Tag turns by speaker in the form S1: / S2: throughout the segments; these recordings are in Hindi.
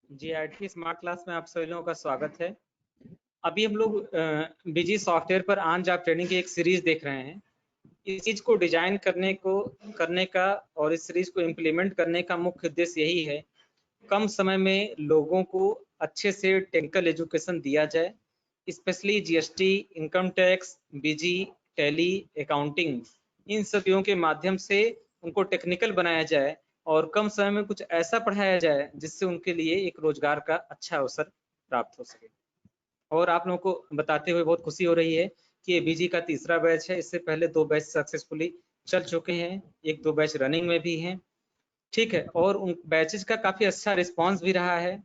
S1: जी, आईटी स्मार्ट क्लास में आप सभी लोगों का स्वागत है। अभी हम लोग बिजी सॉफ्टवेयर पर ऑन जॉब ट्रेनिंग की एक सीरीज देख रहे हैं। इस चीज को डिजाइन करने का और इस सीरीज को इम्प्लीमेंट करने का मुख्य उद्देश्य यही है, कम समय में लोगों को अच्छे से टेक्निकल एजुकेशन दिया जाए, स्पेशली जीएसटी, इनकम टैक्स, बीजी, टैली, अकाउंटिंग, इन सभी के माध्यम से उनको टेक्निकल बनाया जाए और कम समय में कुछ ऐसा पढ़ाया जाए जिससे उनके लिए एक रोजगार का अच्छा अवसर प्राप्त हो सके। और आप लोगों को बताते हुए बहुत खुशी हो रही है कि ये बीजी का तीसरा बैच है। इससे पहले 2 बैच सक्सेसफुली चल चुके हैं, 1-2 बैच रनिंग में भी हैं। ठीक है, और उन बैचेस का काफी अच्छा रिस्पांस भी रहा है।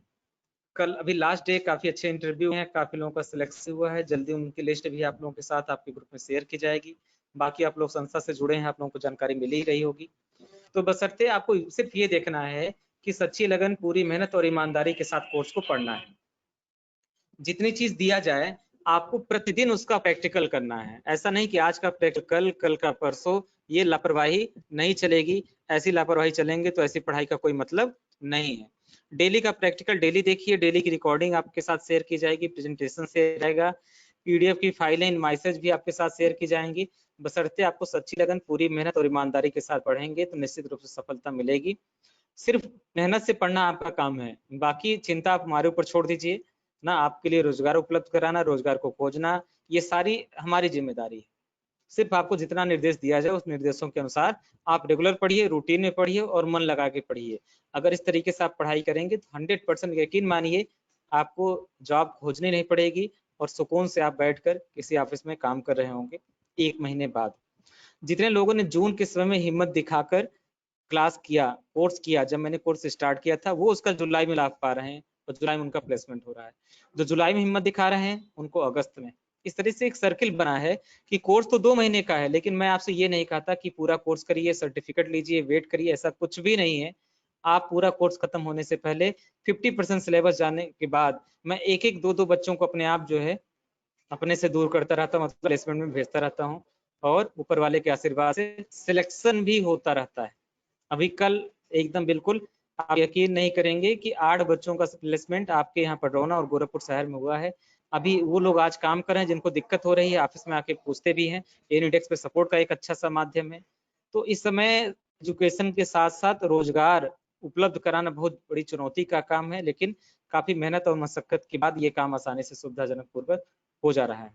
S1: कल अभी लास्ट डे, काफी अच्छे इंटरव्यू हैं, काफी लोगों का सिलेक्शन हुआ है। जल्दी उनकी लिस्ट भी आप लोगों के साथ आपके ग्रुप में शेयर की जाएगी। बाकी आप लोग संस्था से जुड़े हैं, आप लोगों को जानकारी मिल ही रही होगी। तो बशर्ते आपको सिर्फ ये देखना है कि सच्ची लगन, पूरी मेहनत और ईमानदारी के साथ कोर्स को पढ़ना है। जितनी चीज दिया जाए आपको प्रतिदिन उसका प्रैक्टिकल करना है। ऐसा नहीं कि आज का प्रैक्टिकल, कल का परसों, ये लापरवाही नहीं चलेगी। ऐसी लापरवाही चलेंगे तो ऐसी पढ़ाई का कोई मतलब नहीं है। डेली का प्रैक्टिकल डेली देखिए, डेली की रिकॉर्डिंग आपके साथ शेयर की जाएगी, प्रेजेंटेशन शेयर जाएगा, पीडीएफ की फाइलें, मैसेज भी आपके साथ शेयर की जाएंगी। बशर्ते आपको सच्ची लगन, पूरी मेहनत और ईमानदारी के साथ पढ़ेंगे तो निश्चित रूप से सफलता मिलेगी। सिर्फ मेहनत से पढ़ना आपका काम है, बाकी चिंता आप हमारे ऊपर छोड़ दीजिए ना। आपके लिए रोजगार उपलब्ध कराना, रोजगार को खोजना, ये सारी हमारी जिम्मेदारी है। सिर्फ आपको जितना निर्देश दिया जाए उस निर्देशों के अनुसार आप रेगुलर पढ़िए, रूटीन में पढ़िए और मन लगा के पढ़िए। अगर इस तरीके से आप पढ़ाई करेंगे तो 100% यकीन मानिए आपको जॉब खोजनी नहीं पड़ेगी और सुकून से आप बैठकर किसी ऑफिस में काम कर रहे होंगे 1 महीने बाद। जितने लोगों ने जून के समय में हिम्मत दिखाकर क्लास किया, कोर्स किया, जब मैंने कोर्स स्टार्ट किया था, वो उसका जुलाई में लाभ पा रहे हैं और जुलाई में उनका प्लेसमेंट हो रहा है। जो जुलाई में हिम्मत दिखा रहे हैं उनको अगस्त में। इस तरह से एक सर्किल बना है कि कोर्स तो 2 महीने का है, लेकिन मैं आपसे ये नहीं कहता कि पूरा कोर्स करिए, सर्टिफिकेट लीजिए, वेट करिए, ऐसा कुछ भी नहीं है। आप पूरा कोर्स खत्म होने से पहले 50% सिलेबस जानने के बाद मैं एक-एक, 2-2 बच्चों को अपने आप जो है अपने से दूर करता रहता हूँ, मतलब प्लेसमेंट में भेजता रहता हूँ और ऊपर वाले के आशीर्वाद से सिलेक्शन भी होता रहता है। अभी कल एकदम बिल्कुल आप यकीन नहीं करेंगे कि 8 बच्चों का प्लेसमेंट आपके यहाँ पडरौना और गोरखपुर शहर में हुआ है। अभी वो लोग आज काम कर रहे हैं जिनको दिक्कत हो रही है, ऑफिस में आके पूछते भी हैं। एनिडेक्स पे सपोर्ट का एक अच्छा सा माध्यम है। तो इस समय एजुकेशन के साथ साथ रोजगार उपलब्ध कराना बहुत बड़ी चुनौती का काम है, लेकिन काफी मेहनत और मशक्कत के बाद ये काम आसानी से सुविधाजनक पूर्वक हो जा रहा है।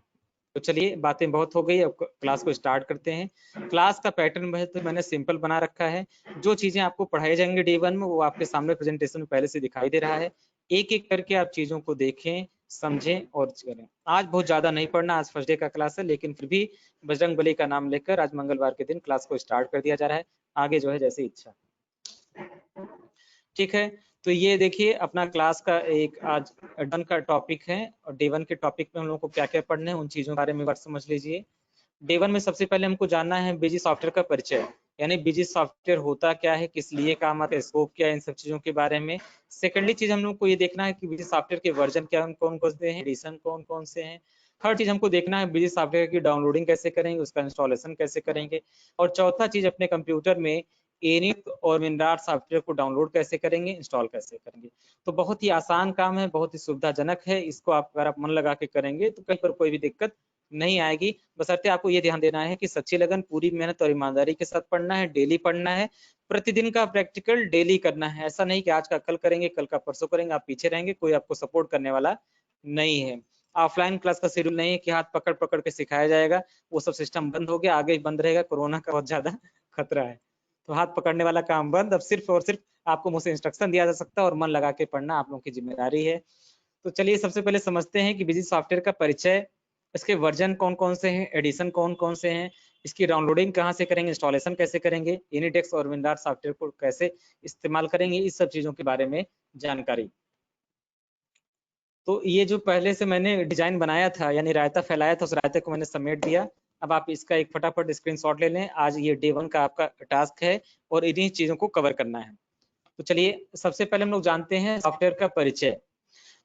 S1: तो चलिए, बातें बहुत हो गई, अब क्लास को स्टार्ट करते हैं। क्लास का पैटर्न तो मैंने सिंपल बना रखा है। जो चीजें आपको पढ़ाई जाएंगे डे 1 में वो आपके सामने प्रेजेंटेशन में पहले से दिखाई दे रहा है। एक एक करके आप चीजों को देखें, समझें और करें। आज बहुत ज्यादा नहीं पढ़ना, आज फर्स्ट डे का क्लास है, लेकिन फिर भी बजरंगबली का नाम लेकर आज मंगलवार के दिन क्लास को स्टार्ट कर दिया जा रहा है। आगे जो है जैसी इच्छा। ठीक है, तो ये देखिए अपना क्लास का एक आज डन का टॉपिक है और डे 1 के टॉपिक में हम लोग को क्या क्या पढ़ना है उन चीजों के बारे में समझ लीजिए। डे 1 में सबसे पहले हमको जानना है बिजी सॉफ्टवेयर का परिचय, यानी बिजी सॉफ्टवेयर होता क्या है, किस लिए काम आता है, स्कोप क्या है, इन सब चीजों के बारे में। सेकेंडली चीज हम लोग को ये देखना है कि बिजी सॉफ्टवेयर के वर्जन क्या कौन कौन से हैं, एडिशन कौन कौन से हैं। थर्ड चीज हमको देखना है बिजी सॉफ्टवेयर की डाउनलोडिंग कैसे करेंगे, उसका इंस्टॉलेशन कैसे करेंगे। और चौथा चीज अपने कंप्यूटर में एनिक और विनराट सॉफ्टवेयर को डाउनलोड कैसे करेंगे, इंस्टॉल कैसे करेंगे। तो बहुत ही आसान काम है, बहुत ही सुविधाजनक है। इसको आप अगर आप मन लगा के करेंगे तो कहीं पर कोई भी दिक्कत नहीं आएगी। बशर्ते आपको ये ध्यान देना है कि सच्ची लगन, पूरी मेहनत और ईमानदारी के साथ पढ़ना है, डेली पढ़ना है, प्रतिदिन का प्रैक्टिकल डेली करना है। ऐसा नहीं कि आज का कल करेंगे, कल का परसों करेंगे, आप पीछे रहेंगे, कोई आपको सपोर्ट करने वाला नहीं है। ऑफलाइन क्लास का शेड्यूल नहीं है कि हाथ पकड़ पकड़ के सिखाया जाएगा, वो सब सिस्टम बंद हो गया, आगे बंद रहेगा। कोरोना का बहुत ज्यादा खतरा है, तो हाथ पकड़ने वाला काम बंद। अब सिर्फ और सिर्फ आपको मुझसे इंस्ट्रक्शन दिया जा सकता है और मन लगा के पढ़ना आप लोगों की जिम्मेदारी है। तो चलिए सबसे पहले समझते हैं कि बिजी सॉफ्टवेयर का परिचय, इसके वर्जन कौन कौन से हैं, एडिशन कौन कौन से हैं, इसकी डाउनलोडिंग कहाँ से करेंगे, इंस्टॉलेशन कैसे करेंगे, एनिडेक्स और विनराट सॉफ्टवेयर को कैसे इस्तेमाल करेंगे, इस सब चीजों के बारे में जानकारी। तो ये जो पहले से मैंने डिजाइन बनाया था, यानी रायता फैलाया था, उस रायते को मैंने समेट दिया। अब आप इसका एक फटाफट स्क्रीनशॉट ले लें। आज ये डे 1 का आपका टास्क है और इन्हीं चीजों को कवर करना है। तो चलिए सबसे पहले हम लोग जानते हैं सॉफ्टवेयर का परिचय।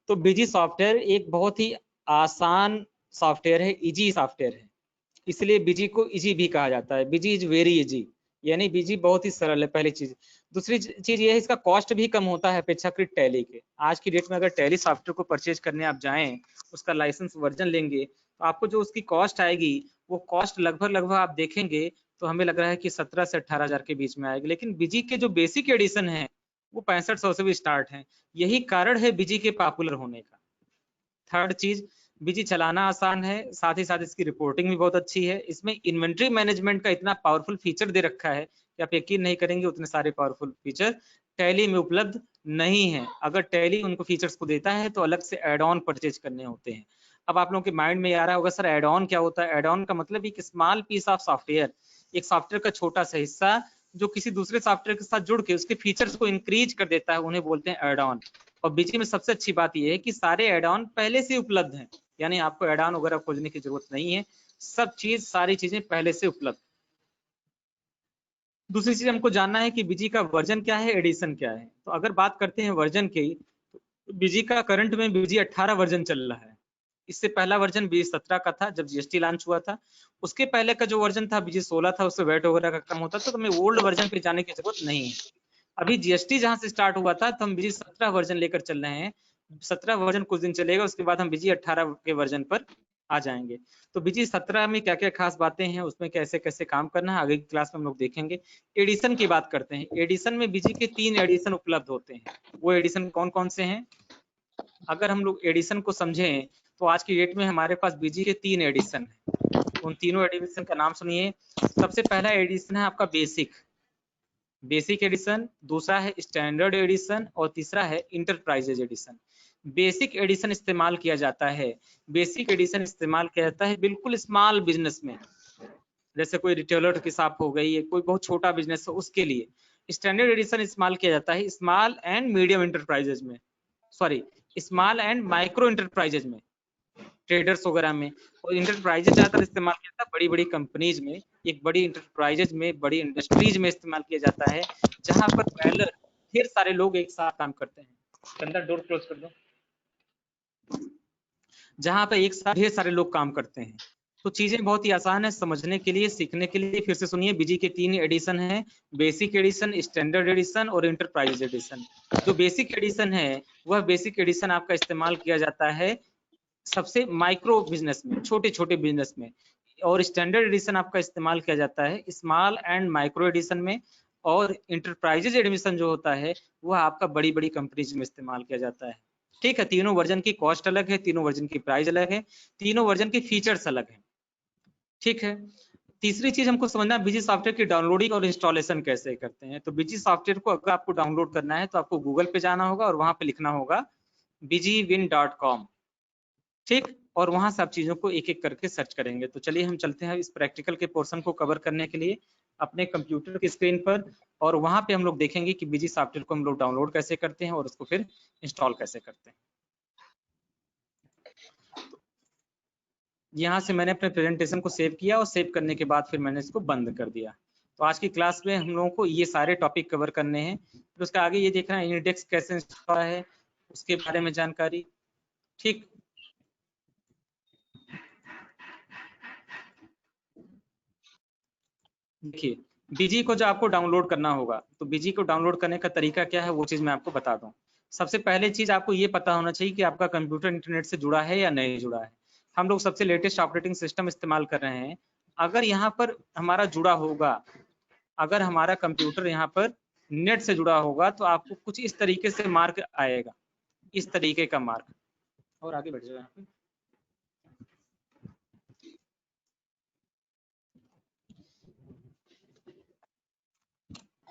S1: तो बिजी सॉफ्टवेयर एक बहुत ही आसान सॉफ्टवेयर है, इजी सॉफ्टवेयर है, इसलिए बिजी को इजी भी कहा जाता है। बिजी इज वेरी इजी, यानी बीजी बहुत ही सरल है, पहली चीज। दूसरी चीज ये है, इसका कॉस्ट भी कम होता है अपेक्षाकृत टैली के। आज की डेट में अगर टैली सॉफ्टवेयर को परचेज करने आप जाएं, उसका लाइसेंस वर्जन लेंगे, तो आपको जो उसकी कॉस्ट आएगी, वो कॉस्ट लगभग आप देखेंगे तो हमें लग रहा है कि 17 से 18 हजार के बीच में आएगी। लेकिन बीजी के जो बेसिक एडिशन है वो 6500 से भी स्टार्ट है। यही कारण है बीजी के पॉपुलर होने का। थर्ड चीज, बीजी चलाना आसान है, साथ ही साथ इसकी रिपोर्टिंग भी बहुत अच्छी है। इसमें इन्वेंट्री मैनेजमेंट का इतना पावरफुल फीचर दे रखा है कि आप यकीन नहीं करेंगे, उतने सारे पावरफुल फीचर टैली में उपलब्ध नहीं है। अगर टैली उनको फीचर्स को देता है तो अलग से एड ऑन परचेज करने होते हैं। अब आप लोगों के माइंड में आ रहा होगा, सर एड ऑन क्या होता है? एड ऑन का मतलब एक स्मॉल पीस ऑफ सॉफ्टवेयर, एक सॉफ्टवेयर का छोटा सा हिस्सा जो किसी दूसरे सॉफ्टवेयर के साथ जुड़ के उसके फीचर्स को इंक्रीज कर देता है, उन्हें बोलते हैं एड ऑन। और बीजी में सबसे अच्छी बात यह है कि सारे एड ऑन पहले से उपलब्ध हैं, यानी आपको एड ऑन वगैरह खोजने की जरूरत नहीं है, सब चीज सारी चीजें पहले से उपलब्ध। दूसरी चीज हमको जानना है कि बीजी का वर्जन क्या है, एडिशन क्या है। तो अगर बात करते हैं वर्जन की, तो बीजी का करंट में बीजी 18 वर्जन चल रहा है। इससे पहला वर्जन बीजी 17 का था जब जीएसटी लॉन्च हुआ था। उसके पहले का जो वर्जन था बीजी 16 था, उससे वेट वगैरह का कम होता था, तो हमें ओल्ड वर्जन पे जाने की जरूरत नहीं है। अभी जीएसटी जहां से स्टार्ट हुआ था तो हम बीजी 17 वर्जन लेकर चल रहे हैं। 17 वर्जन कुछ दिन चलेगा, उसके बाद हम बीजी 18 के वर्जन पर आ जाएंगे। तो बीजी 17 में क्या क्या खास बातें हैं, उसमें कैसे कैसे काम करना है, आगे की क्लास में हम लोग देखेंगे। एडिशन की बात करते हैं। एडिशन में बीजी के 3 एडिशन उपलब्ध होते हैं। वो एडिशन कौन कौन से हैं? अगर हम लोग एडिशन को समझें तो आज की डेट में हमारे पास बीजी के 3 एडिशन है। उन तीनों एडिशन का नाम सुनिए। सबसे पहला एडिशन है आपका बेसिक एडिशन, दूसरा है स्टैंडर्ड एडिशन और तीसरा है इंटरप्राइजेज एडिशन। बेसिक एडिशन इस्तेमाल किया जाता है, बेसिक एडिशन इस्तेमाल किया जाता है बिल्कुल स्मॉल बिजनेस में, जैसे कोई रिटेलर की शॉप हो गई है, कोई बहुत छोटा बिजनेस है उसके लिए। स्टैंडर्ड एडिशन इस्तेमाल किया जाता है स्मॉल एंड मीडियम इंटरप्राइजेज में, sorry small and micro enterprises में, ट्रेडर्स वगैरह में। और इंटरप्राइजेज ज्यादातर इस्तेमाल किया जाता है बड़ी बड़ी कंपनीज में, एक बड़ी इंटरप्राइजेज में, बड़ी इंडस्ट्रीज में इस्तेमाल किया जाता है, जहां पर पहले ढेर सारे लोग एक साथ काम करते हैं। अंदर डोर क्लोज कर दो। जहां पर एक साथ ढेर सारे लोग काम करते हैं। तो चीजें बहुत ही आसान है समझने के लिए, सीखने के लिए। फिर से सुनिए, बीजी के 3 एडिशन है, बेसिक एडिशन, स्टैंडर्ड एडिशन और इंटरप्राइज एडिशन। जो बेसिक एडिशन है वह बेसिक एडिशन आपका इस्तेमाल किया जाता है सबसे माइक्रो बिजनेस में, छोटे छोटे बिजनेस में। और स्टैंडर्ड एडिशन आपका इस्तेमाल किया जाता है स्मॉल एंड माइक्रो एडिशन में। और इंटरप्राइजेज एडिशन जो होता है वह आपका बड़ी बड़ी कंपनीज में इस्तेमाल किया जाता है। ठीक है, तीनों वर्जन की कॉस्ट अलग है, तीनों वर्जन की प्राइस अलग है, तीनों वर्जन के फीचर्स अलग है। ठीक है, तीसरी चीज हमको समझना, बीजी सॉफ्टवेयर की डाउनलोडिंग और इंस्टॉलेशन कैसे करते हैं। तो बीजी सॉफ्टवेयर को अगर आपको डाउनलोड करना है तो आपको गूगल पे जाना होगा और वहां पे लिखना होगा bgwin.com। ठीक, और वहां से आप चीजों को एक एक करके सर्च करेंगे। तो चलिए हम चलते हैं इस प्रैक्टिकल के पोर्शन को कवर करने के लिए अपने कंप्यूटर की स्क्रीन पर, और वहां पे हम लोग देखेंगे कि बीजी सॉफ्टवेयर को हम लोग डाउनलोड कैसे करते हैं और उसको फिर इंस्टॉल कैसे करते हैं। यहाँ से मैंने अपने प्रेजेंटेशन को सेव किया और सेव करने के बाद फिर मैंने इसको बंद कर दिया। तो आज की क्लास में हम लोगों को ये सारे टॉपिक कवर करने हैं। फिर उसके आगे ये देखना है इंडेक्स कैसे इंस्टॉल है, उसके बारे में जानकारी। ठीक, देखिए बीजी को जो आपको डाउनलोड करना होगा, तो बीजी को डाउनलोड करने का तरीका क्या है वो चीज मैं आपको बता दूं। सबसे पहले चीज आपको ये पता होना चाहिए कि आपका कंप्यूटर इंटरनेट से जुड़ा है या नहीं जुड़ा है। हम लोग सबसे लेटेस्ट ऑपरेटिंग सिस्टम इस्तेमाल कर रहे हैं। अगर यहाँ पर हमारा जुड़ा होगा, अगर हमारा कंप्यूटर यहाँ पर नेट से जुड़ा होगा, तो आपको कुछ इस तरीके से मार्क आएगा, इस तरीके का मार्क। और आगे बढ़ जाओ यहाँ पे।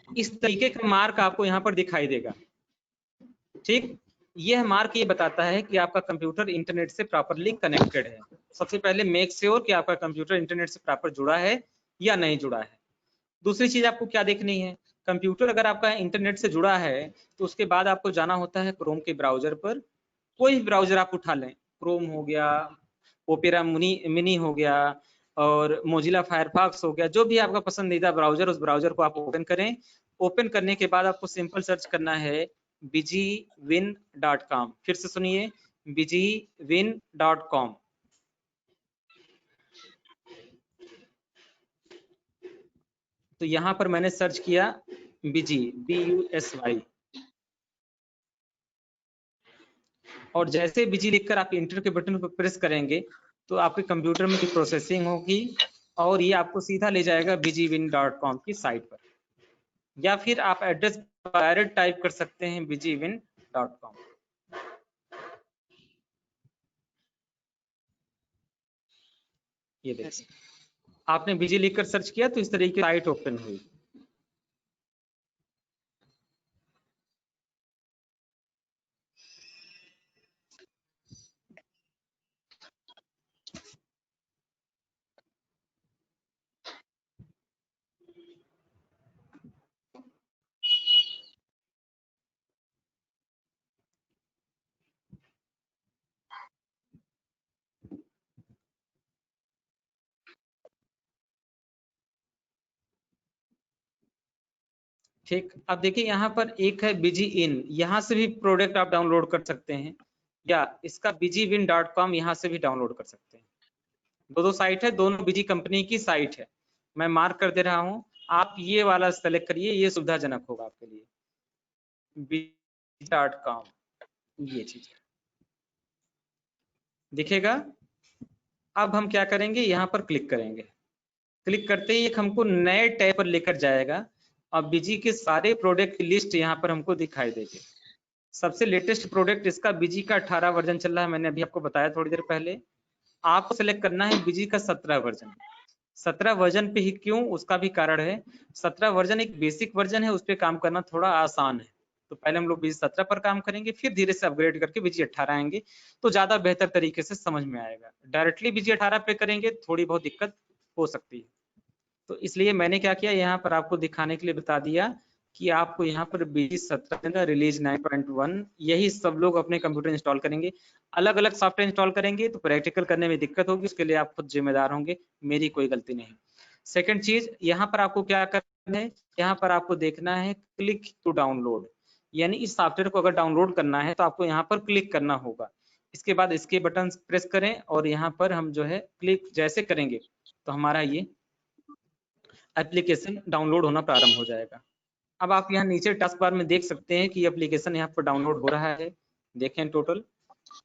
S1: इस तरीके का मार्क आपको यहाँ पर दिखाई देगा। ठीक, यह मार्क ये बताता है कि आपका कंप्यूटर इंटरनेट से प्रॉपरली कनेक्टेड है। सबसे पहले मेक श्योर कि आपका कंप्यूटर इंटरनेट से प्रॉपर जुड़ा है या नहीं जुड़ा है। दूसरी चीज आपको क्या देखनी है, कंप्यूटर अगर आपका इंटरनेट से जुड़ा है तो उसके बाद आपको जाना होता है क्रोम के ब्राउजर पर। कोई भी ब्राउजर आप उठा लें, क्रोम हो गया, ओपेरा मिनी हो गया, और मोजिला फायरफॉक्स हो गया, जो भी आपका पसंदीदा ब्राउजर, उस ब्राउजर को आप ओपन करें। ओपन करने के बाद आपको सिंपल सर्च करना है bgwin.com। फिर से सुनिए, bgwin.com। तो यहाँ पर मैंने सर्च किया BG, BUSY, और जैसे BG लिखकर आप इंटर के बटन पर प्रेस करेंगे तो आपके कंप्यूटर में प्रोसेसिंग होगी और ये आपको सीधा ले जाएगा bgwin.com की साइट पर, या फिर आप एड्रेस डायरेक्ट टाइप कर सकते हैं bgwin.com। ये देखिए, आपने BG लिखकर सर्च किया तो इस तरीके की साइट ओपन हुई। ठीक, अब देखिए यहाँ पर एक है BG इन, यहाँ से भी प्रोडक्ट आप डाउनलोड कर सकते हैं, या इसका bgwin.com यहाँ से भी डाउनलोड कर सकते हैं। दो साइट है, दोनों BG कंपनी की साइट है। मैं मार्क कर दे रहा हूँ, आप ये वाला सेलेक्ट करिए, ये सुविधाजनक होगा आपके लिए, bg.com, ये चीज दिखेगा। अब हम क्या करेंगे, यहाँ पर क्लिक करेंगे, क्लिक करते ही एक हमको नए टैब पर लेकर जाएगा और BG के सारे प्रोडक्ट की लिस्ट यहाँ पर हमको दिखाई देगी। सबसे लेटेस्ट प्रोडक्ट इसका BG का 18 वर्जन चल रहा है, मैंने अभी आपको बताया थोड़ी देर पहले। आपको सेलेक्ट करना है BG का 17 वर्जन। 17 वर्जन पे ही क्यों, उसका भी कारण है। 17 वर्जन एक बेसिक वर्जन है, उस पर काम करना थोड़ा आसान है, तो पहले हम लोग BG 17 पर काम करेंगे, फिर धीरे से अपग्रेड करके BG 18 आएंगे, तो ज्यादा बेहतर तरीके से समझ में आएगा। डायरेक्टली BG 18 पे करेंगे थोड़ी बहुत दिक्कत हो सकती है, तो इसलिए मैंने क्या किया, यहाँ पर आपको दिखाने के लिए बता दिया कि आपको यहाँ पर BG 17 रिलीज 9.1 यही सब लोग अपने कंप्यूटर इंस्टॉल करेंगे। अलग अलग सॉफ्टवेयर इंस्टॉल करेंगे तो प्रैक्टिकल करने में दिक्कत होगी, उसके लिए आप खुद जिम्मेदार होंगे, मेरी कोई गलती नहीं। सेकंड चीज, यहाँ पर आपको क्या करना है, यहाँ पर आपको देखना है क्लिक टू डाउनलोड, यानी इस सॉफ्टवेयर को अगर डाउनलोड करना है तो आपको यहाँ पर क्लिक करना होगा। इसके बाद इसके बटन प्रेस करें और यहाँ पर हम जो है क्लिक जैसे करेंगे तो हमारा ये एप्लीकेशन डाउनलोड होना प्रारंभ हो जाएगा। अब आप यहाँ नीचे टास्क बार में देख सकते हैं कि एप्लीकेशन यहाँ पर डाउनलोड हो रहा है। देखें टोटल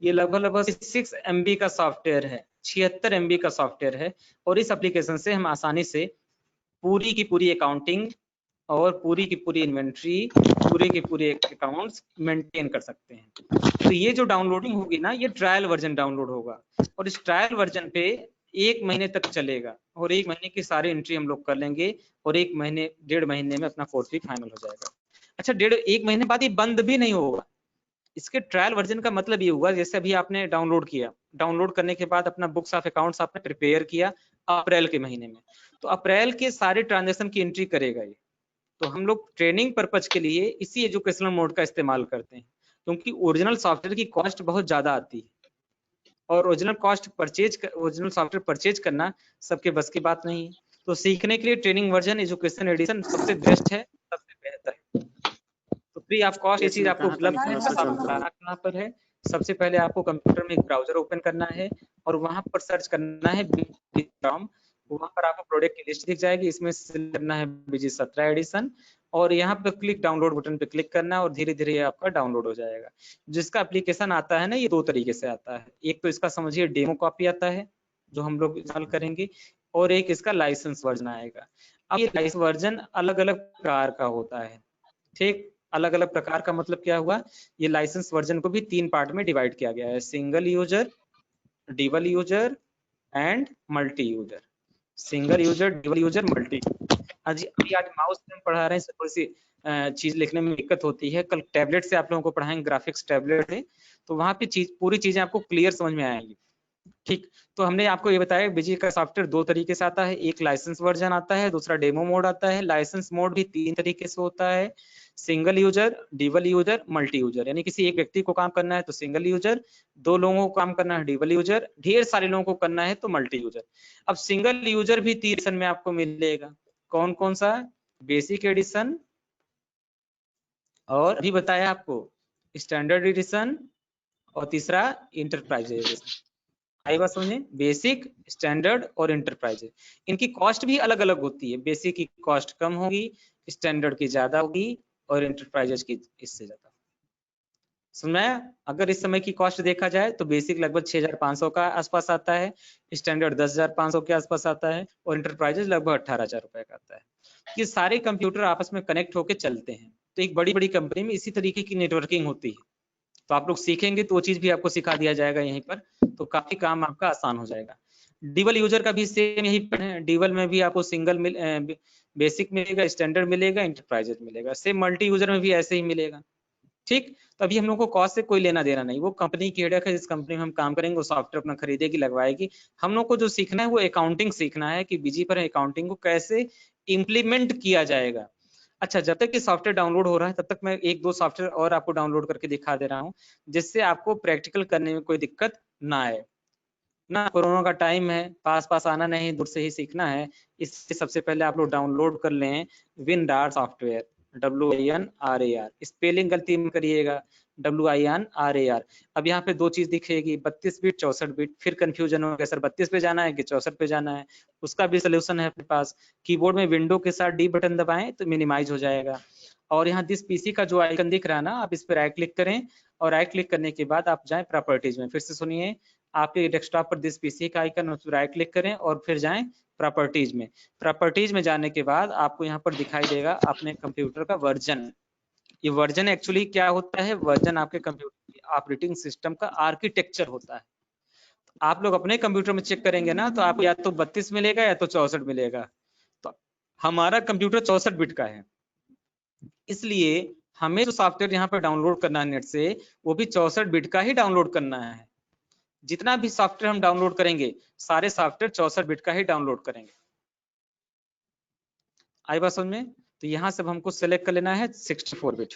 S1: ये लगभग 6 MB का सॉफ्टवेयर है, 76 MB का सॉफ्टवेयर है, और इस एप्लीकेशन से हम आसानी से पूरी की पूरी अकाउंटिंग और पूरी की पूरी इन्वेंट्री, पूरे के पूरे अकाउंट्स मेंटेन कर सकते हैं। तो ये जो डाउनलोडिंग होगी ना, ये ट्रायल वर्जन डाउनलोड होगा और इस ट्रायल वर्जन पे 1 महीने तक चलेगा और 1 महीने की सारी एंट्री हम लोग कर लेंगे और 1 महीने 1.5 महीने में अपना कोर्स भी फाइनल हो जाएगा। अच्छा, 1 महीने बाद ये बंद भी नहीं होगा। इसके ट्रायल वर्जन का मतलब ये हुआ, जैसे अभी आपने डाउनलोड किया, डाउनलोड करने के बाद अपना बुक्स ऑफ अकाउंट्स आपने प्रिपेयर किया अप्रैल के महीने में, तो अप्रैल के सारे ट्रांजेक्शन की एंट्री करेगा ये। तो हम लोग ट्रेनिंग पर्पज के लिए इसी एजुकेशनल मोड का इस्तेमाल करते हैं, क्योंकि ओरिजिनल सॉफ्टवेयर की कॉस्ट बहुत ज्यादा आती है और ओरिजिनल सॉफ्टवेयर परचेज करना सबके बस की बात नहीं है। तो सीखने के लिए ट्रेनिंग वर्जन एजुकेशन एडिशन सबसे बेस्ट है, सबसे बेहतर है। तो फ्री ऑफ कॉस्ट ये चीज आपको उपलब्ध है। कहाँ पर है, सबसे पहले आपको कंप्यूटर में एक ब्राउजर ओपन करना है और वहां पर सर्च करना है BG.com। वहां पर आपको प्रोडक्ट की लिस्ट दिख जाएगी, इसमें सिलेक्ट करना है BG 17 एडिशन और यहाँ पे क्लिक डाउनलोड बटन पे क्लिक करना है और धीरे धीरे ये आपका डाउनलोड हो जाएगा। जिसका एप्लीकेशन आता है ना, ये 2 तरीके से आता है। एक तो इसका समझिए डेमो कॉपी आता है जो हम लोग इंस्टॉल करेंगे, और एक इसका लाइसेंस वर्जन आएगा। अब ये लाइसेंस वर्जन अलग अलग प्रकार का होता है, ठीक। अलग अलग प्रकार का मतलब क्या हुआ, ये लाइसेंस वर्जन को भी 3 पार्ट में डिवाइड किया गया है, single user, double user and multi user. Single user, double user, multi. आज माउस से हम पढ़ा रहे हैं, थोड़ी सी चीज लिखने में दिक्कत होती है। कल टैबलेट से आप लोगों को पढ़ाएंगे, ग्राफिक्स टैबलेट है, तो वहां पे पूरी चीजें आपको क्लियर समझ में आएंगी, ठीक। तो हमने आपको ये बताया BG का सॉफ्टवेयर 2 तरीके से आता है, एक लाइसेंस वर्जन आता है, दूसरा डेमो मोड आता है। लाइसेंस मोड भी 3 तरीके से होता है, single user, double user, multi user. यानी किसी एक व्यक्ति को काम करना है तो सिंगल यूजर, 2 लोगों को काम करना है डबल यूजर, ढेर सारे लोगों को करना है तो मल्टी यूजर। अब सिंगल यूजर भी 3 एडिशन में आपको मिलेगा। कौन कौन सा, बेसिक एडिशन, और अभी बताया आपको स्टैंडर्ड एडिशन, और तीसरा इंटरप्राइज एडिशन। आई बात समझे? बेसिक, स्टैंडर्ड और इंटरप्राइजेज, इनकी कॉस्ट भी अलग अलग होती है। बेसिक की कॉस्ट कम होगी, स्टैंडर्ड की ज्यादा होगी और इंटरप्राइजेज की इससे ज्यादा। समझ, अगर इस समय की कॉस्ट देखा जाए तो बेसिक लगभग 6,500 का आसपास आता है, स्टैंडर्ड 10,500 के आसपास आता है और इंटरप्राइजेज लगभग 18,000 रुपए का आता है। ये सारे कंप्यूटर आपस में कनेक्ट होकर चलते हैं। तो एक बड़ी बड़ी कंपनी में इसी तरीके की नेटवर्किंग होती है। तो आप लोग सीखेंगे तो वो चीज भी आपको सिखा दिया जाएगा यहीं पर, तो काफी काम आपका आसान हो जाएगा। डीवल यूजर का भी सेम यही है। डीवल में भी आपको सिंगल बेसिक मिलेगा, स्टैंडर्ड मिलेगा, इंटरप्राइजेज मिलेगा। सेम मल्टी यूजर में भी ऐसे ही मिलेगा। ठीक, तो अभी हम लोग को कॉस्ट से कोई लेना देना नहीं, वो कंपनी की हेडेक है। जिस कंपनी में हम काम करेंगे वो सॉफ्टवेयर अपना खरीदेगी, लगवाएगी। हम लोग को जो सीखना है वो अकाउंटिंग सीखना है कि बीजी पर अकाउंटिंग को कैसे इम्प्लीमेंट किया जाएगा। अच्छा, जब तक ये सॉफ्टवेयर डाउनलोड हो रहा है तब तक मैं एक दो सॉफ्टवेयर और आपको डाउनलोड करके दिखा दे रहा हूँ, जिससे आपको प्रैक्टिकल करने में कोई दिक्कत ना आए ना। कोरोना का टाइम है, पास पास आना नहीं, दूर से ही सीखना है। इससे सबसे पहले आप लोग डाउनलोड कर लें विनडार सॉफ्टवेयर, WINRAR। स्पेलिंग गलती में करिएगा, WINRAR। अब यहाँ पे दो चीज दिखेगी, 32 बिट 64 बिट। फिर कंफ्यूजन हो गया, सर 32 पे जाना है कि 64 पे जाना है। उसका भी सोल्यूशन है अपने पास। कीबोर्ड में विंडो के साथ D बटन दबाएं तो मिनिमाइज हो जाएगा। और यहाँ दिस पीसी का जो आइकन दिख रहा है ना, आप इस पर राइट क्लिक करें और राइट क्लिक करने के बाद आप जाएं प्रॉपर्टीज में। फिर से सुनिए, आपके डेस्कटॉप पर दिस पीसी का आइकन, उस पर राइट क्लिक करें और फिर जाएं प्रॉपर्टीज में। प्रॉपर्टीज में जाने के बाद आपको यहाँ पर दिखाई देगा अपने कंप्यूटर का वर्जन। ये वर्जन एक्चुअली क्या होता है? वर्जन आपके कंप्यूटर ऑपरेटिंग सिस्टम का आर्किटेक्चर होता है। आप लोग अपने कंप्यूटर में चेक करेंगे ना तो आपको या तो 32 मिलेगा या तो 64 मिलेगा। तो हमारा कंप्यूटर 64 बिट का है, इसलिए हमें जो सॉफ्टवेयर यहाँ पर डाउनलोड करना है नेट से, वो भी 64 बिट का ही डाउनलोड करना है। जितना भी सॉफ्टवेयर हम डाउनलोड करेंगे सारे सॉफ्टवेयर 64 बिट का ही डाउनलोड करेंगे। आई बात समझ में? तो यहाँ से हमको सेलेक्ट कर लेना है 64 बिट।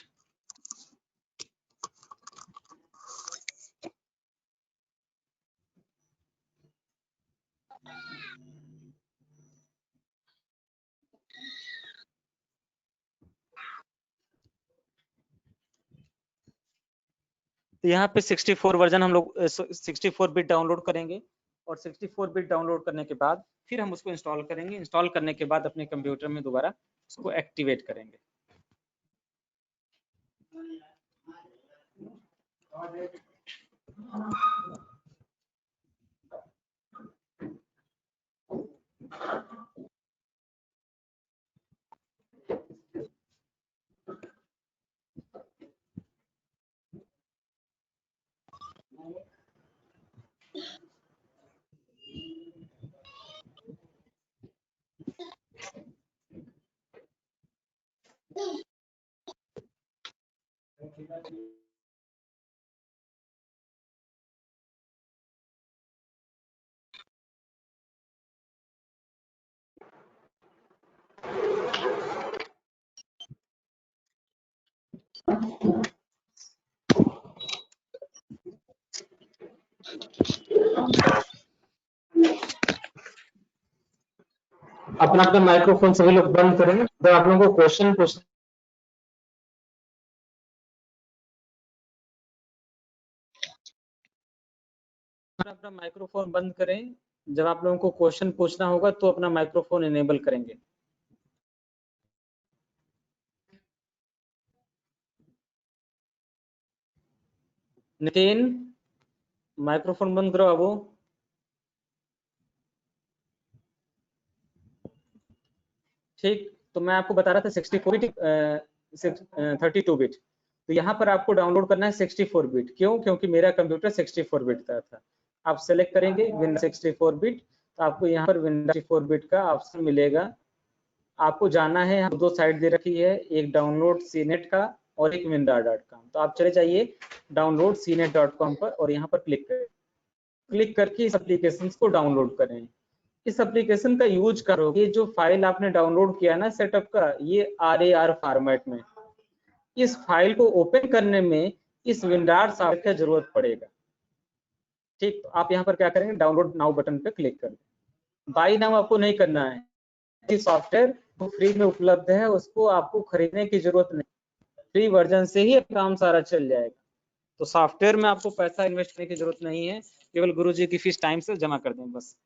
S1: तो यहाँ पे 64 वर्जन हम लोग 64 बिट डाउनलोड करेंगे और 64 बिट डाउनलोड करने के बाद फिर हम उसको इंस्टॉल करेंगे। इंस्टॉल करने के बाद अपने कंप्यूटर में दोबारा उसको एक्टिवेट करेंगे। अपना अपना माइक्रोफोन सभी लोग बंद करेंगे तो आप लोगों को क्वेश्चन पूछना। अपना माइक्रोफोन बंद करें। जब आप लोगों को क्वेश्चन पूछना होगा तो अपना माइक्रोफोन इनेबल करेंगे। नितिन, माइक्रोफोन बंद करो बाबू। ठीक, तो मैं आपको बता रहा था 64 बिट 32 बिट। तो यहाँ पर आपको डाउनलोड करना है 64 बिट। क्यों? क्योंकि मेरा कंप्यूटर 64 बिट का था। आप सेलेक्ट करेंगे विंडोज 64 बिट, तो आपको यहाँ पर विंडोज 64 बिट का ऑप्शन मिलेगा। आपको जाना है, यहाँ दो साइट दे रखी है, एक डाउनलोड सीनेट का और एक विंडर.com। तो आप चले जाइए डाउनलोड सीनेट.com पर और यहाँ पर क्लिक करें। क्लिक करके इस एप्लीकेशन को डाउनलोड करें। इस एप्लीकेशन का यूज करोगे, जो फाइल आपने डाउनलोड किया ना सेटअप का, ये RAR फॉर्मेट में। इस फाइल को ओपन करने में इस विंडार सॉफ्टवेयर की जरूरत पड़ेगा। ठीक, तो आप यहाँ पर क्या करेंगे, डाउनलोड नाउ बटन पे क्लिक करें। बाई नाउ आपको नहीं करना है, सॉफ्टवेयर तो फ्री में उपलब्ध है, उसको आपको खरीदने की जरूरत नहीं, फ्री वर्जन से ही काम सारा चल जाएगा। तो सॉफ्टवेयर में आपको पैसा इन्वेस्ट करने की जरूरत नहीं है। केवल गुरुजी की फीस टाइम से जमा कर दें बस।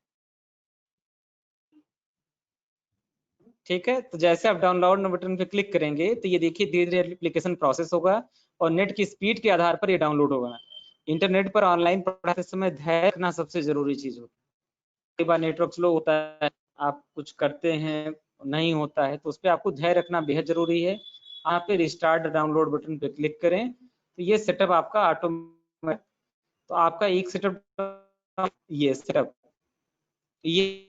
S1: ठीक है, तो जैसे आप डाउनलोड बटन पे क्लिक करेंगे तो ये देखिए धीरे धीरे एप्लीकेशन प्रोसेस होगा और नेट की स्पीड के आधार पर ये डाउनलोड होगा। इंटरनेट पर ऑनलाइन पढ़ाते समय धैर्य रखना सबसे जरूरी चीज होती है। कई बार नेटवर्क स्लो होता है, आप कुछ करते हैं नहीं होता है, तो उस पर आपको धैर्य रखना बेहद जरूरी है। आप पे रिस्टार्ट डाउनलोड बटन पे क्लिक करें तो ये सेटअप आपका ऑटोमेटिक, तो आपका एक सेटअप, ये सेटअप, ये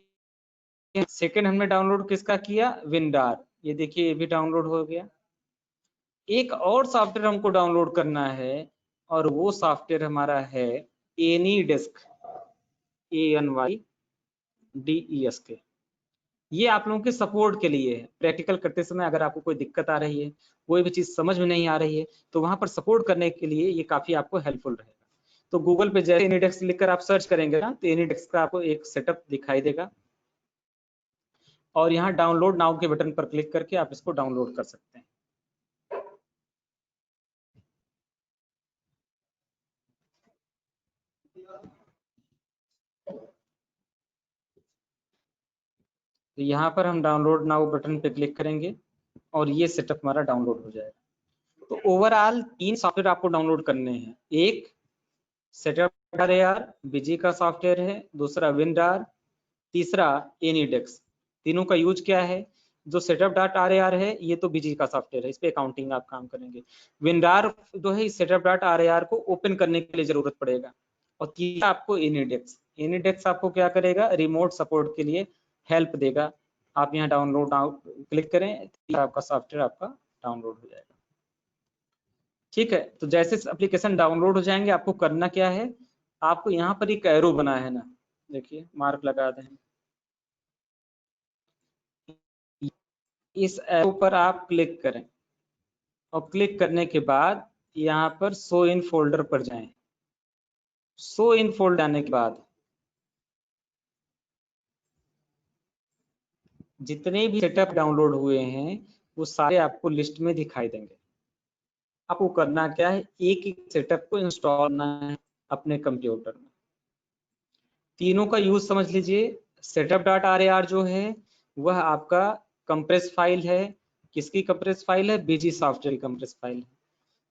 S1: सेकंड हमने डाउनलोड किसका किया, विंडार, ये देखिए ये भी डाउनलोड हो गया। एक और सॉफ्टवेयर हमको डाउनलोड करना है और वो सॉफ्टवेयर हमारा है एनीडेस्क, ANYDESK। ये आप लोगों के सपोर्ट के लिए है। प्रैक्टिकल करते समय अगर आपको कोई दिक्कत आ रही है, कोई भी चीज समझ में नहीं आ रही है, तो वहां पर सपोर्ट करने के लिए ये काफी आपको हेल्पफुल रहेगा। तो गूगल पे जैसे एनीडेस्क लिखकर आप सर्च करेंगे ना, तो एनीडेस्क का आपको एक सेटअप दिखाई देगा और यहाँ डाउनलोड नाउ के बटन पर क्लिक करके आप इसको डाउनलोड कर सकते हैं। तो यहाँ पर हम डाउनलोड नाउ बटन पे क्लिक करेंगे और ये सेटअप हमारा डाउनलोड हो जाएगा। तो ओवरऑल 3 सॉफ्टवेयर आपको डाउनलोड करने हैं। एक सेटअप AR बीजी का सॉफ्टवेयर है, दूसरा विंडार, तीसरा एनीडेस्क। तीनों का यूज क्या है, जो setup.rar है ये तो बीजी का सॉफ्टवेयर है, इस पे अकाउंटिंग आप काम करेंगे। विंडार जो है setup.rar को ओपन करने के लिए जरूरत पड़ेगा। और तीसरा आपको एनीडेस्क, एनीडेस्क आपको क्या करेगा, रिमोट सपोर्ट के लिए हेल्प देगा। आप यहाँ डाउनलोड क्लिक करें, आपका सॉफ्टवेयर आपका डाउनलोड हो जाएगा। ठीक है, तो जैसे एप्लीकेशन डाउनलोड हो जाएंगे आपको करना क्या है, आपको यहाँ पर एक एरो बना है ना, देखिए मार्क लगा दें, इस एरो पर आप क्लिक करें और क्लिक करने के बाद यहाँ पर शो इन फोल्डर पर जाएं। शो इन फोल्डर आने के बाद जितने भी सेटअप डाउनलोड हुए हैं वो सारे आपको लिस्ट में दिखाई देंगे। आपको करना क्या है, एक एक सेटअप को इंस्टॉल करना है अपने कंप्यूटर में। तीनों का यूज समझ लीजिए। setup.rar जो है वह आपका कंप्रेस फाइल है। किसकी कंप्रेस फाइल है, बीजी सॉफ्टवेयर की कंप्रेस फाइल है।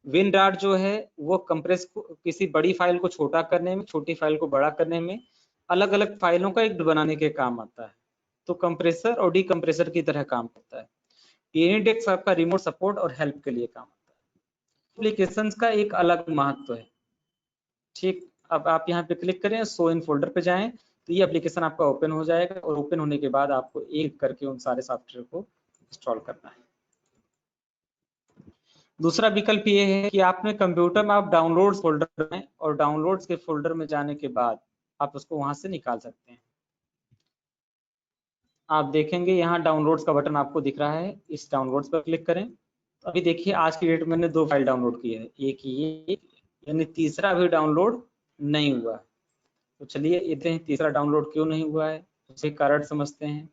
S1: विंडार जो है वो कंप्रेस किसी बड़ी फाइल को छोटा करने में, छोटी फाइल को बड़ा करने में, अलग अलग फाइलों का एक बनाने के काम आता है। तो कंप्रेसर और डीकंप्रेसर की तरह काम करता है। एनीडेस्क आपका रिमोट सपोर्ट और हेल्प के लिए काम आता है। एप्लीकेशंस का एक अलग महत्व है। ठीक, अब आप यहाँ पे क्लिक करें, शो इन फोल्डर पे जाएं, तो ये एप्लीकेशन आपका ओपन हो जाएगा और ओपन होने के बाद आपको एक करके उन सारे सॉफ्टवेयर को इंस्टॉल करना है। दूसरा विकल्प ये है कि आपने कंप्यूटर में आप डाउनलोड्स फोल्डर में, और डाउनलोड्स के फोल्डर में जाने के बाद आप उसको वहां से निकाल सकते हैं। आप देखेंगे यहाँ डाउनलोड्स का बटन आपको दिख रहा है, इस डाउनलोड्स पर क्लिक करें। तो अभी देखिए आज की डेट में मैंने 2 फाइल डाउनलोड की है, एक ये, यानी तीसरा भी डाउनलोड नहीं हुआ। तो चलिए इतने तीसरा डाउनलोड क्यों नहीं हुआ है, उसे कारण समझते हैं।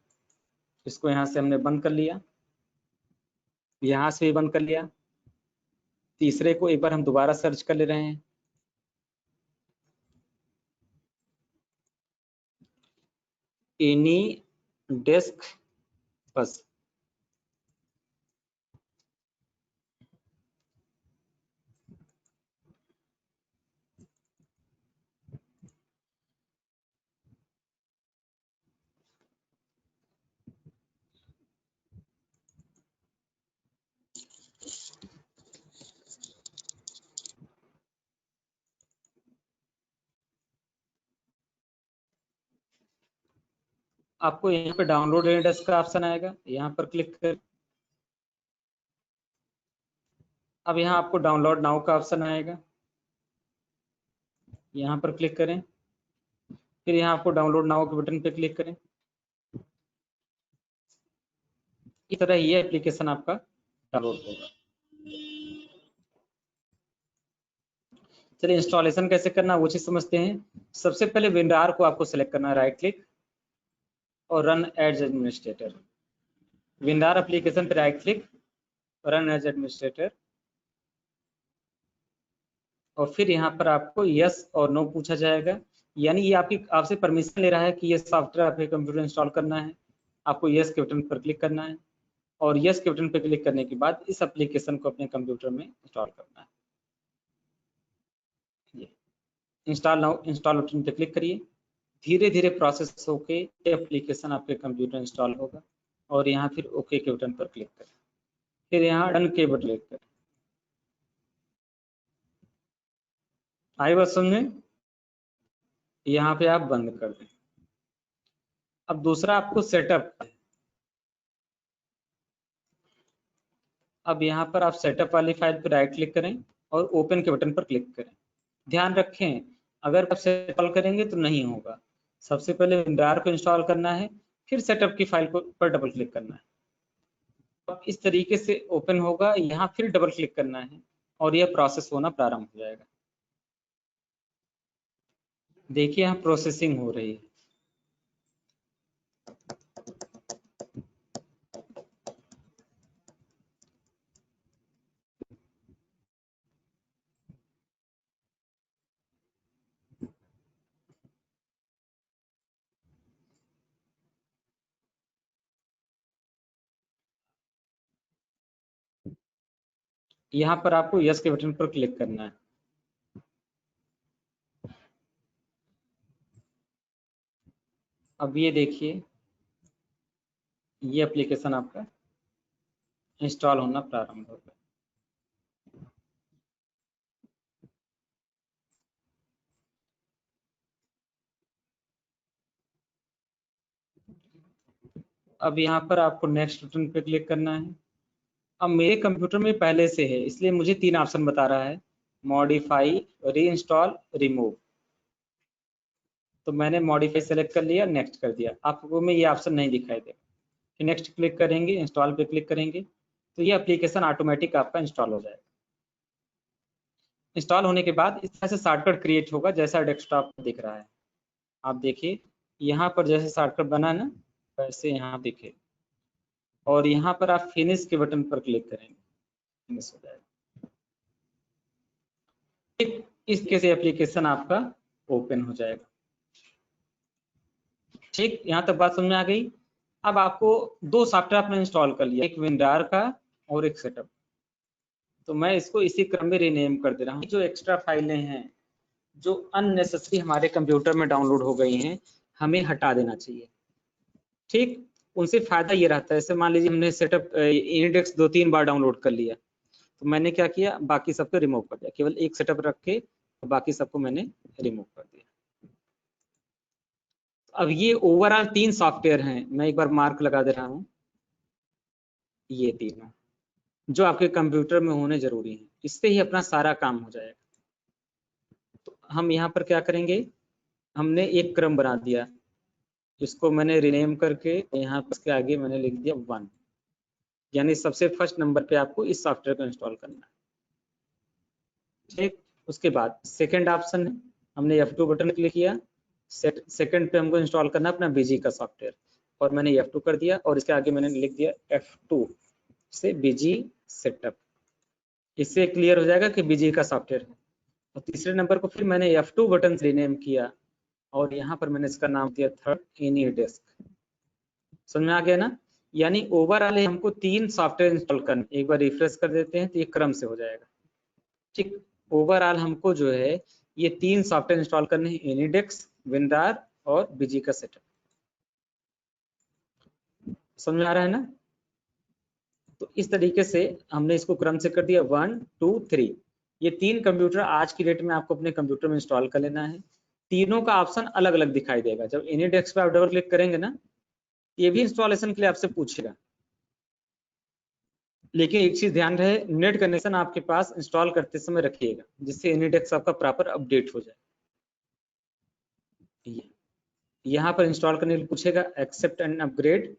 S1: इसको यहाँ से हमने बंद कर लिया, यहाँ से भी बंद कर लिया। तीसरे को एक बार हम दोबारा सर्च कर ले रहे हैं। एनीडेस्क, बस आपको यहाँ पे डाउनलोड एनीडेस्क का ऑप्शन आएगा, यहाँ पर क्लिक कर। अब यहाँ आपको डाउनलोड नाउ का ऑप्शन आएगा, यहाँ पर क्लिक करें। फिर यहाँ आपको डाउनलोड नाउ के बटन पे क्लिक करें। इस तरह ये एप्लीकेशन आपका डाउनलोड होगा। चलिए इंस्टॉलेशन कैसे करना वो चीज समझते हैं। सबसे पहले विंडार को आपको सिलेक्ट करना है, राइट क्लिक और रन एज एडमिनिस्ट्रेटर। विंडार एप्लीकेशन पे right click, run as administrator, और फिर यहाँ पर आपको यस और नो पूछा जाएगा। यानी ये आपसे परमिशन ले रहा है कि ये सॉफ्टवेयर आपके कंप्यूटर इंस्टॉल करना है, आपको यस के बटन पर क्लिक करना है और यस के बटन पर क्लिक करने के बाद इस एप्लीकेशन को अपने कंप्यूटर में इंस्टॉल करना है। इंस्टॉल नाउ, इंस्टॉल बटन पर क्लिक करिए। धीरे धीरे प्रोसेस होके एप्लीकेशन आपके कंप्यूटर इंस्टॉल होगा और यहाँ फिर ओके के बटन पर क्लिक करें, फिर यहाँ डन के बटन क्लिक करें। आई बात समझे? यहाँ पे आप बंद कर दें। अब दूसरा आपको सेटअप, अब यहाँ पर आप सेटअप वाली फाइल पर राइट क्लिक करें और ओपन के बटन पर क्लिक करें। ध्यान रखें, अगर आप इंस्टॉल करेंगे तो नहीं होगा। सबसे पहले विंडार को इंस्टॉल करना है, फिर सेटअप की फाइल पर डबल क्लिक करना है। अब इस तरीके से ओपन होगा, यहाँ फिर डबल क्लिक करना है और यह प्रोसेस होना प्रारंभ हो जाएगा। देखिए यहाँ प्रोसेसिंग हो रही है। यहाँ पर आपको यस के बटन पर क्लिक करना है। अब ये देखिए, ये एप्लीकेशन आपका इंस्टॉल होना प्रारंभ होगा। अब यहाँ पर आपको नेक्स्ट बटन पे क्लिक करना है। अब मेरे कंप्यूटर में पहले से है, इसलिए मुझे 3 ऑप्शन बता रहा है, मॉडिफाई, री इंस्टॉल, रिमूव। तो मैंने मॉडिफाई सेलेक्ट कर लिया, नेक्स्ट कर दिया। आपको में ये ऑप्शन नहीं दिखाई देगा। नेक्स्ट क्लिक करेंगे, इंस्टॉल पे क्लिक करेंगे तो ये एप्लीकेशन ऑटोमेटिक आपका इंस्टॉल हो जाएगा। इंस्टॉल होने के बाद इस तरह से शॉर्टकट क्रिएट होगा जैसा डेस्कटॉप दिख रहा है। आप देखिए यहाँ पर जैसे शॉर्टकट बना है ना, वैसे यहाँ दिखे और यहाँ पर आप फिनिश के बटन पर क्लिक करेंगे, फिनिश हो जाएगा। इस तरह से एप्लीकेशन आपका ओपन हो जाएगा। ठीक, यहाँ तक बात समझ में आ गई। अब आपको 2 सॉफ्टवेयर आपने इंस्टॉल कर लिया, एक विंडार का और एक सेटअप। तो मैं इसको इसी क्रम में रीनेम कर दे रहा हूँ। जो एक्स्ट्रा फाइलें हैं जो अननेसेसरी हमारे कंप्यूटर में डाउनलोड हो गई हैं, हमें हटा देना चाहिए। ठीक, उनसे फायदा ये रहता है, जैसे मान लीजिए हमने सेटअप इंडेक्स 2-3 बार डाउनलोड कर लिया, तो मैंने क्या किया, बाकी सबको रिमूव कर दिया, केवल एक सेटअप रख के बाकी सबको मैंने रिमूव कर दिया। अब ये ओवरऑल 3 सॉफ्टवेयर हैं, मैं एक बार मार्क लगा दे रहा हूँ, ये तीनों जो आपके कंप्यूटर में होने जरूरी है, इससे ही अपना सारा काम हो जाएगा। तो हम यहाँ पर क्या करेंगे, हमने एक क्रम बना दिया, इसको मैंने रिनेम करके यहाँ पर इसके आगे मैंने लिख दिया 1, यानी सबसे फर्स्ट नंबर पे आपको इस सॉफ्टवेयर को इंस्टॉल करना है। ठीक, उसके बाद सेकंड ऑप्शन है, हमने F2 बटन क्लिक किया, सेकंड पे हमको इंस्टॉल करना है अपना बीजी का सॉफ्टवेयर और मैंने F2 कर दिया और इसके आगे मैंने लिख दिया F2 से बीजी सेटअप। इससे क्लियर हो जाएगा कि बीजी का सॉफ्टवेयर है। और तीसरे नंबर को फिर मैंने F2 बटन से रीनेम किया और यहाँ पर मैंने इसका नाम दिया थर्ड एनीडेस्क। समझ में आ गया ना? यानी ओवरऑल हमको 3 सॉफ्टवेयर इंस्टॉल करने, एक बार रिफ्रेश कर देते हैं तो ये क्रम से हो जाएगा। ठीक, ओवरऑल हमको जो है ये 3 सॉफ्टवेयर इंस्टॉल करने हैं, एनीडेस्क, विंडार और बीजी का सेटअप। समझ में आ रहा है ना? तो इस तरीके से हमने इसको क्रम से कर दिया 1, 2, 3। ये 3 कंप्यूटर आज की डेट में आपको अपने कंप्यूटर में इंस्टॉल कर लेना है। तीनों का ऑप्शन अलग अलग दिखाई देगा। जब एनीडेस्क पे आप डबल क्लिक करेंगे ना, ये भी इंस्टॉलेशन के लिए आपसे पूछेगा, लेकिन एक चीज ध्यान रहे, नेट कनेक्शन आपके पास इंस्टॉल करते समय रखिएगा, जिससे एनीडेस्क आपका प्रॉपर अपडेट हो जाए। यहाँ पर इंस्टॉल करने के लिए पूछेगा एक्सेप्ट एंड अपग्रेड,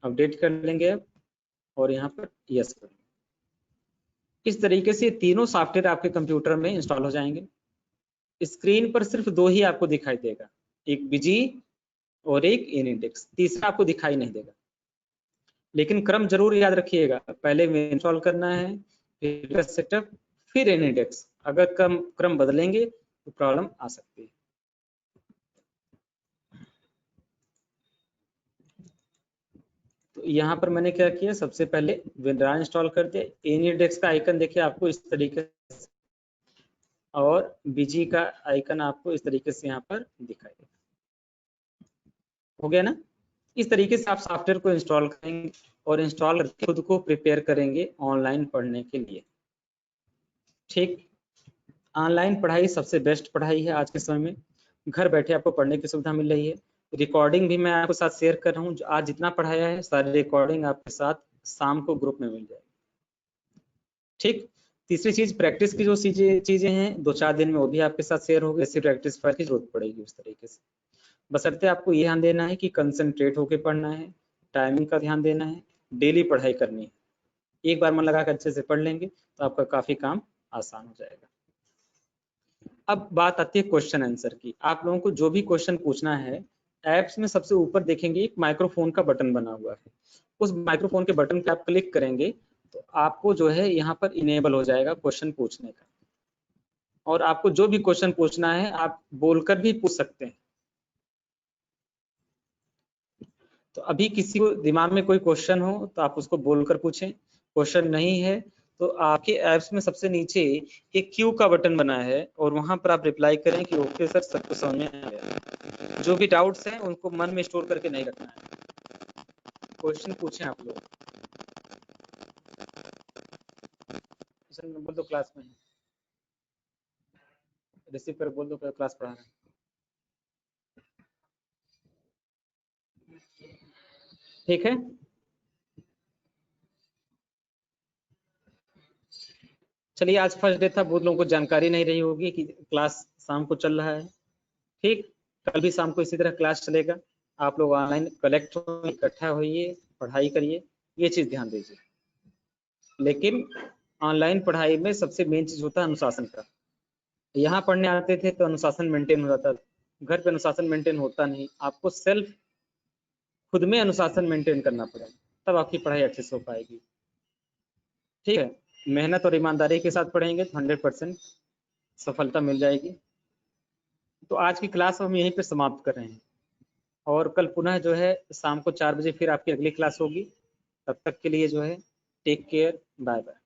S1: अपडेट कर लेंगे और यहाँ पर यस कर लेंगे। इस तरीके से तीनों सॉफ्टवेयर आपके कंप्यूटर में इंस्टॉल हो जाएंगे। स्क्रीन पर सिर्फ 2 ही आपको दिखाई देगा, एक बीजी और एक एनीडेस्क, तीसरा आपको दिखाई नहीं देगा। लेकिन क्रम जरूर याद रखिएगा, पहले इंस्टॉल करना है, फिर सेटअप, फिर एनीडेस्क। अगर क्रम बदलेंगे तो प्रॉब्लम आ सकती है। तो यहाँ पर मैंने क्या किया, सबसे पहले विनरार इंस्टॉल कर दिया। एनीडेक्स का आइकन देखिए आपको इस तरीके से, और बीजी का आइकन आपको इस तरीके से यहाँ पर दिखाई देगा। हो गया ना? इस तरीके से आप सॉफ्टवेयर को इंस्टॉल करेंगे और इंस्टॉल करके खुद को प्रिपेयर करेंगे ऑनलाइन पढ़ने के लिए। ठीक, ऑनलाइन पढ़ाई सबसे बेस्ट पढ़ाई है आज के समय में। घर बैठे आपको पढ़ने की सुविधा मिल रही है। रिकॉर्डिंग भी मैं आपके साथ शेयर कर रहा हूँ। आज जितना पढ़ाया है सारी रिकॉर्डिंग आपके साथ शाम को ग्रुप में मिल जाएगी। ठीक, तीसरी चीज प्रैक्टिस की जो चीजें हैं 2-4 दिन में वो भी आपके साथ शेयर होगी। ऐसी प्रैक्टिस फाइल की जरूरत पड़ेगी उस तरीके से। बशर्ते आपको ये ध्यान देना है कि कंसंट्रेट होकर पढ़ना है, टाइमिंग का ध्यान देना है, डेली पढ़ाई करनी है। एक बार मन लगा कर अच्छे से पढ़ लेंगे तो आपका काफी काम आसान हो जाएगा। अब बात आती है क्वेश्चन आंसर की। आप लोगों को जो भी क्वेश्चन पूछना है, ऐप्स में सबसे ऊपर देखेंगे एक माइक्रोफोन का बटन बना हुआ है। उस माइक्रोफोन के बटन पे आप क्लिक करेंगे तो आपको जो है यहाँ पर इनेबल हो जाएगा क्वेश्चन पूछने का, और आपको जो भी क्वेश्चन पूछना है आप बोलकर भी पूछ सकते हैं। तो अभी किसी को दिमाग में कोई क्वेश्चन हो तो आप उसको बोलकर पूछें। क्वेश्चन नहीं है तो आपके ऐप्स में सबसे नीचे एक क्यू का बटन बना है और वहां पर आप रिप्लाई करें कि ओके सर, सबको समझ में आ गया। जो भी डाउट्स हैं उनको मन में स्टोर करके नहीं रखना है, क्वेश्चन पूछें आप लोग। बोल दो क्लास में, रिसीव कर बोल दो क्लास पढ़ा रहे हैं। ठीक है, चलिए आज फर्स्ट डे था, बहुत लोगों को जानकारी नहीं रही होगी कि क्लास शाम को चल रहा है। ठीक, कल भी शाम को इसी तरह क्लास चलेगा। आप लोग ऑनलाइन कलेक्ट हो, इकट्ठा होइए, पढ़ाई करिए, ये चीज ध्यान दीजिए। लेकिन ऑनलाइन पढ़ाई में सबसे मेन चीज होता है अनुशासन का। यहाँ पढ़ने आते थे तो अनुशासन मेंटेन हो जाता था, घर पे अनुशासन मेंटेन होता नहीं। आपको सेल्फ खुद में अनुशासन मेंटेन करना पड़ेगा, तब आपकी पढ़ाई अच्छे से हो पाएगी। ठीक है, मेहनत और ईमानदारी के साथ पढ़ेंगे तो 100% सफलता मिल जाएगी। तो आज की क्लास हम यहीं पर समाप्त कर रहे हैं, और कल पुनः जो है शाम को 4 बजे फिर आपकी अगली क्लास होगी। तब तक के लिए जो है टेक केयर, बाय बाय।